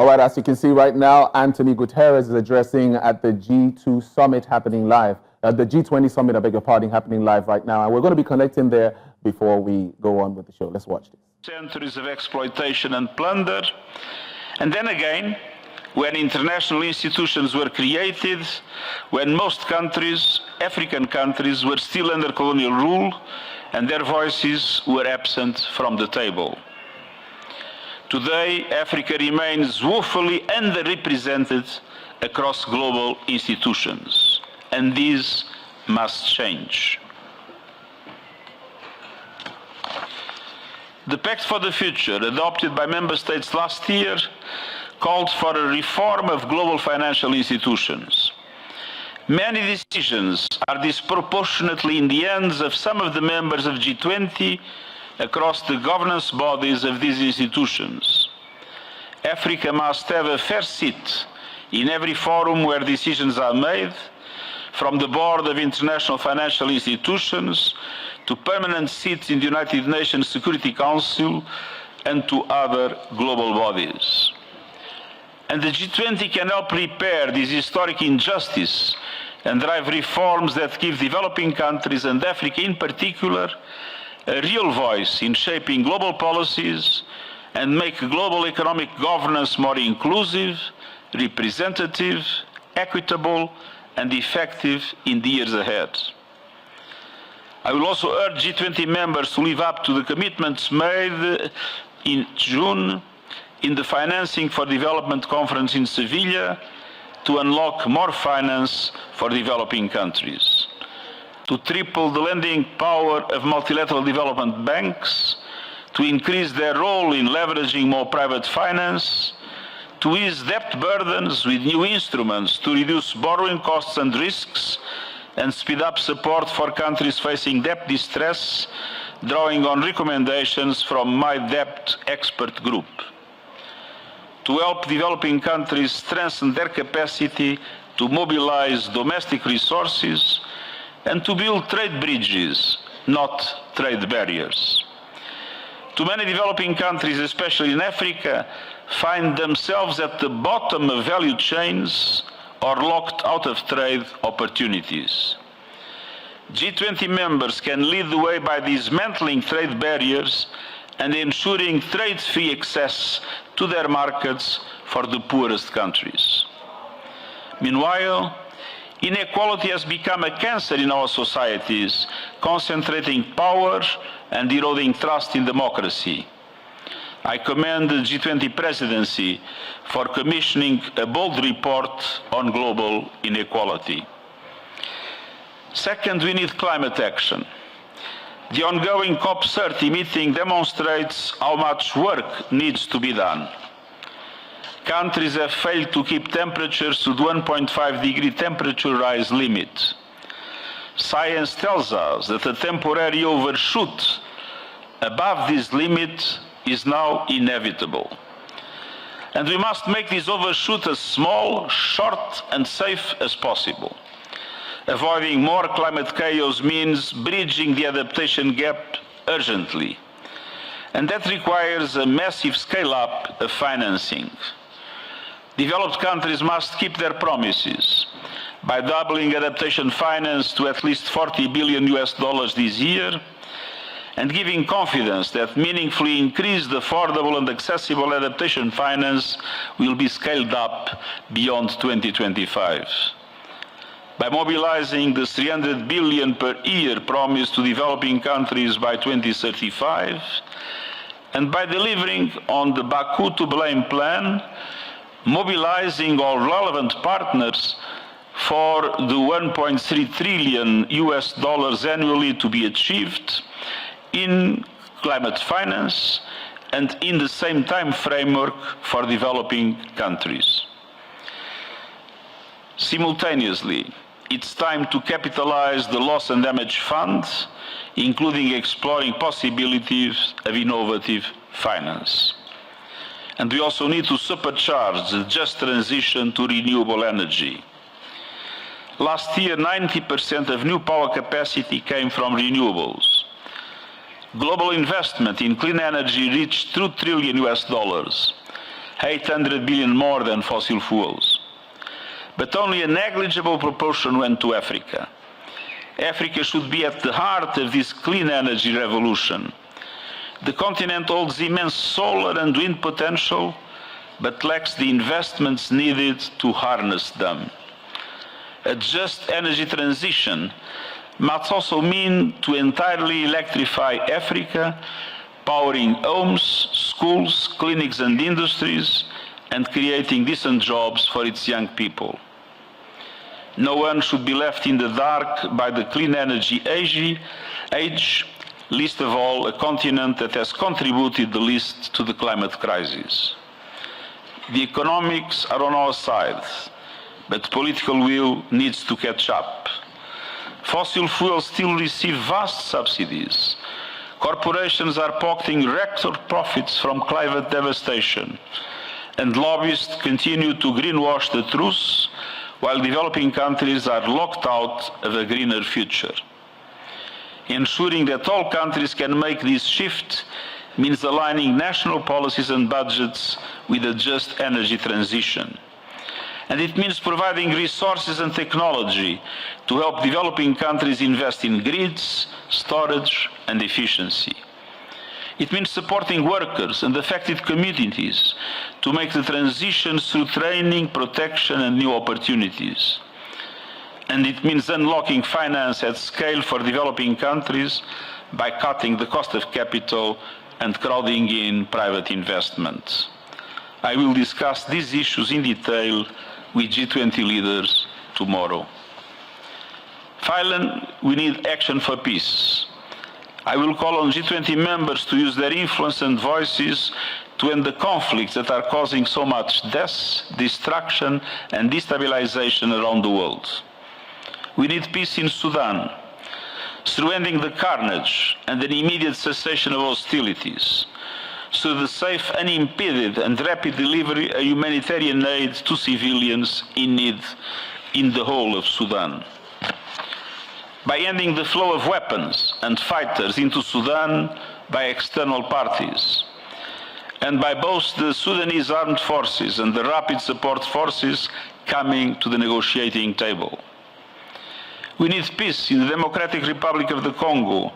All right, as you can see right now, António Guterres is addressing at the G2 Summit happening live. The G20 Summit, I beg your pardon, happening live right now. And we're going to be connecting there before we go on with the show. Let's watch this. Centuries of exploitation and plunder. And then again, when international institutions were created, when most countries, African countries, were still under colonial rule, and their voices were absent from the table. Today, Africa remains woefully underrepresented across global institutions, and this must change. The Pact for the Future, adopted by member states last year, called for a reform of global financial institutions. Many decisions are disproportionately in the hands of some of the members of G20 across the governance bodies of these institutions. Africa must have a fair seat in every forum where decisions are made, from the board of international financial institutions to permanent seats in the United Nations Security Council and to other global bodies. And the G20 can help repair this historic injustice and drive reforms that give developing countries, and Africa in particular, a real voice in shaping global policies and make global economic governance more inclusive, representative, equitable, and effective in the years ahead. I will also urge G20 members to live up to the commitments made in June in the Financing for Development Conference in Seville to unlock more finance for developing countries, to triple the lending power of multilateral development banks, to increase their role in leveraging more private finance, to ease debt burdens with new instruments to reduce borrowing costs and risks, and speed up support for countries facing debt distress, drawing on recommendations from my debt expert group. To help developing countries strengthen their capacity to mobilize domestic resources and to build trade bridges, not trade barriers. Too many developing countries, especially in Africa, find themselves at the bottom of value chains or locked out of trade opportunities. G20 members can lead the way by dismantling trade barriers and ensuring trade-free access to their markets for the poorest countries. Meanwhile, inequality has become a cancer in our societies, concentrating power and eroding trust in democracy. I commend the G20 presidency for commissioning a bold report on global inequality. Second, we need climate action. The ongoing COP30 meeting demonstrates how much work needs to be done. Countries have failed to keep temperatures to the 1.5 degree temperature rise limit. Science tells us that a temporary overshoot above this limit is now inevitable. And we must make this overshoot as small, short, and safe as possible. Avoiding more climate chaos means bridging the adaptation gap urgently. And that requires a massive scale-up of financing. Developed countries must keep their promises by doubling adaptation finance to at least $40 billion this year, and giving confidence that meaningfully increased affordable and accessible adaptation finance will be scaled up beyond 2025. By mobilizing the $300 billion per year promised to developing countries by 2035, and by delivering on the Baku to Blame plan, mobilizing all relevant partners for the $1.3 trillion annually to be achieved in climate finance and in the same time framework for developing countries. Simultaneously, it's time to capitalize the loss and damage fund, including exploring possibilities of innovative finance. And we also need to supercharge the just transition to renewable energy. Last year, 90% of new power capacity came from renewables. Global investment in clean energy reached $2 trillion, 800 billion more than fossil fuels. But only a negligible proportion went to Africa. Africa should be at the heart of this clean energy revolution. The continent holds immense solar and wind potential, but lacks the investments needed to harness them. A just energy transition must also mean to entirely electrify Africa, powering homes, schools, clinics and industries, and creating decent jobs for its young people. No one should be left in the dark by the clean energy age, least of all a continent that has contributed the least to the climate crisis. The economics are on our side, but political will needs to catch up. Fossil fuels still receive vast subsidies. Corporations are pocketing record profits from climate devastation, and lobbyists continue to greenwash the truth, while developing countries are locked out of a greener future. Ensuring that all countries can make this shift means aligning national policies and budgets with a just energy transition. And it means providing resources and technology to help developing countries invest in grids, storage, and efficiency. It means supporting workers and affected communities to make the transition through training, protection, and new opportunities. And it means unlocking finance at scale for developing countries by cutting the cost of capital and crowding in private investment. I will discuss these issues in detail with G20 leaders tomorrow. Finally, we need action for peace. I will call on G20 members to use their influence and voices to end the conflicts that are causing so much death, destruction, and destabilization around the world. We need peace in Sudan, through ending the carnage and an immediate cessation of hostilities, through the safe, unimpeded, and rapid delivery of humanitarian aid to civilians in need in the whole of Sudan. By ending the flow of weapons and fighters into Sudan by external parties, and by both the Sudanese armed forces and the rapid support forces coming to the negotiating table. We need peace in the Democratic Republic of the Congo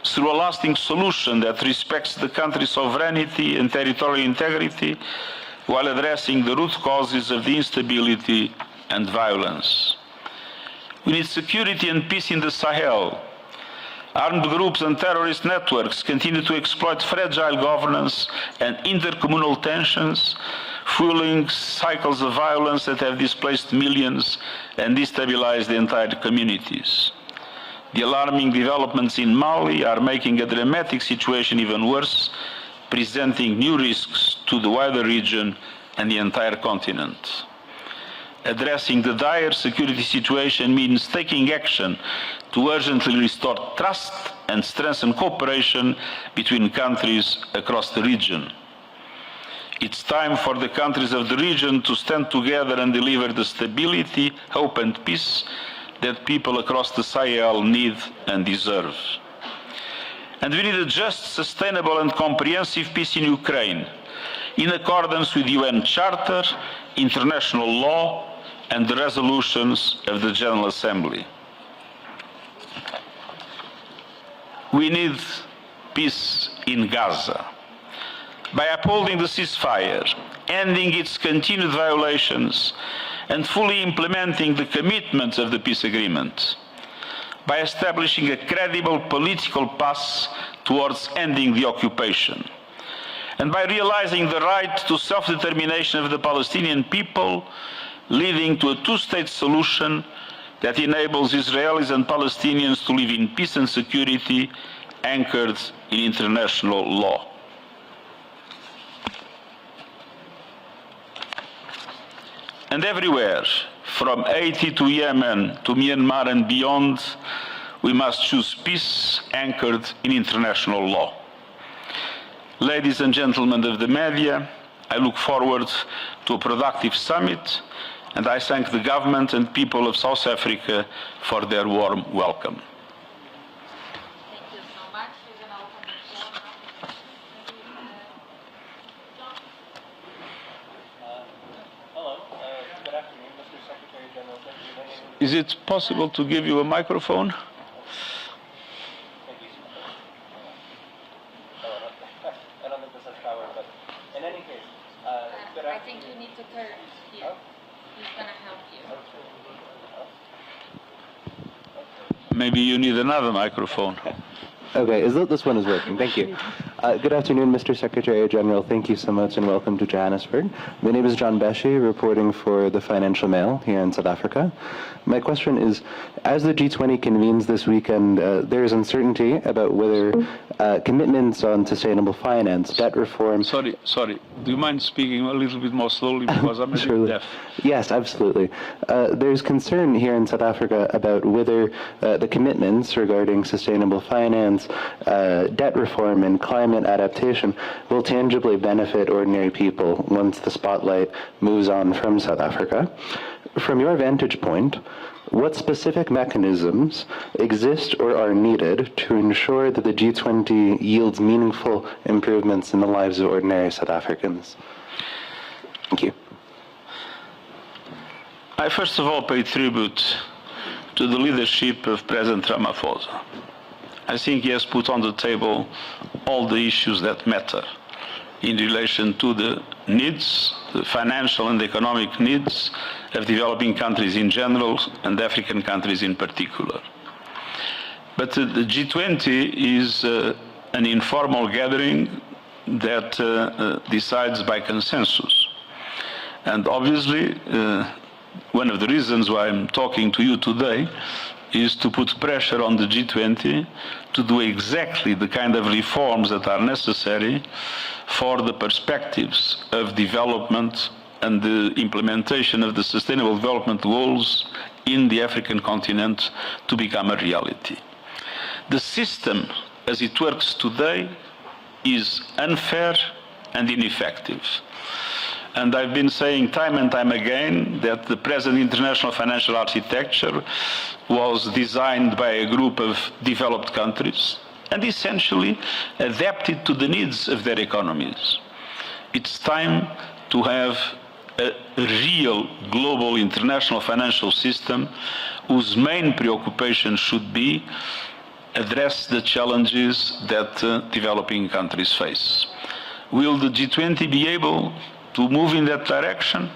through a lasting solution that respects the country's sovereignty and territorial integrity while addressing the root causes of the instability and violence. We need security and peace in the Sahel. Armed groups and terrorist networks continue to exploit fragile governance and intercommunal tensions, fueling cycles of violence that have displaced millions and destabilized entire communities. The alarming developments in Mali are making a dramatic situation even worse, presenting new risks to the wider region and the entire continent. Addressing the dire security situation means taking action to urgently restore trust and strengthen cooperation between countries across the region. It's time for the countries of the region to stand together and deliver the stability, hope and peace that people across the Sahel need and deserve. And we need a just, sustainable and comprehensive peace in Ukraine, in accordance with the UN Charter, international law, and the resolutions of the General Assembly. We need peace in Gaza. By upholding the ceasefire, ending its continued violations, and fully implementing the commitments of the peace agreement. By establishing a credible political path towards ending the occupation. And by realizing the right to self-determination of the Palestinian people, leading to a two-state solution that enables Israelis and Palestinians to live in peace and security anchored in international law. And everywhere, from Haiti to Yemen to Myanmar and beyond, we must choose peace anchored in international law. Ladies and gentlemen of the media, I look forward to a productive summit, and I thank the government and people of South Africa for their warm welcome. Thank you so much. We're going to open the floor now. Is it possible to give you a microphone? I don't think this has power, but in any case, I think you need to turn here. He's going to help you. Maybe you need another microphone. Okay, this one is working. Thank you. Good afternoon, Mr. Secretary-General. Thank you so much and welcome to Johannesburg. My name is John Beshi, reporting for the Financial Mail here in South Africa. My question is, as the G20 convenes this weekend, there is uncertainty about whether commitments on sustainable finance, debt reform... Sorry. Do you mind speaking a little bit more slowly because I'm a bit deaf? Yes, absolutely. There's concern here in South Africa about whether the commitments regarding sustainable finance, debt reform, and climate adaptation will tangibly benefit ordinary people once the spotlight moves on from South Africa. From your vantage point, what specific mechanisms exist or are needed to ensure that the G20 yields meaningful improvements in the lives of ordinary South Africans? Thank you. I first of all pay tribute to the leadership of President Ramaphosa. I think he has put on the table all the issues that matter in relation to the needs, the financial and economic needs of developing countries in general and African countries in particular. But the G20 is an informal gathering that decides by consensus. And obviously, one of the reasons why I'm talking to you today is to put pressure on the G20 to do exactly the kind of reforms that are necessary for the perspectives of development and the implementation of the Sustainable Development Goals in the African continent to become a reality. The system, as it works today, is unfair and ineffective. And I've been saying time and time again that the present international financial architecture was designed by a group of developed countries and essentially adapted to the needs of their economies. It's time to have a real global international financial system whose main preoccupation should be address the challenges that developing countries face. Will the G20 be able to move in that direction?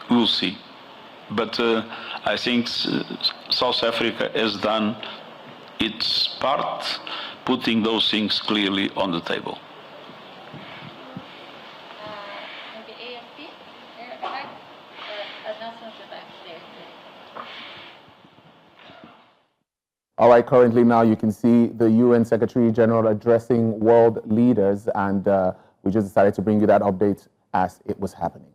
We'll see. But I think South Africa has done its part, putting those things clearly on the table. Maybe AFP? Back? Announcement back there. All right, currently now you can see the UN Secretary-General addressing world leaders, and we just decided to bring you that update as it was happening.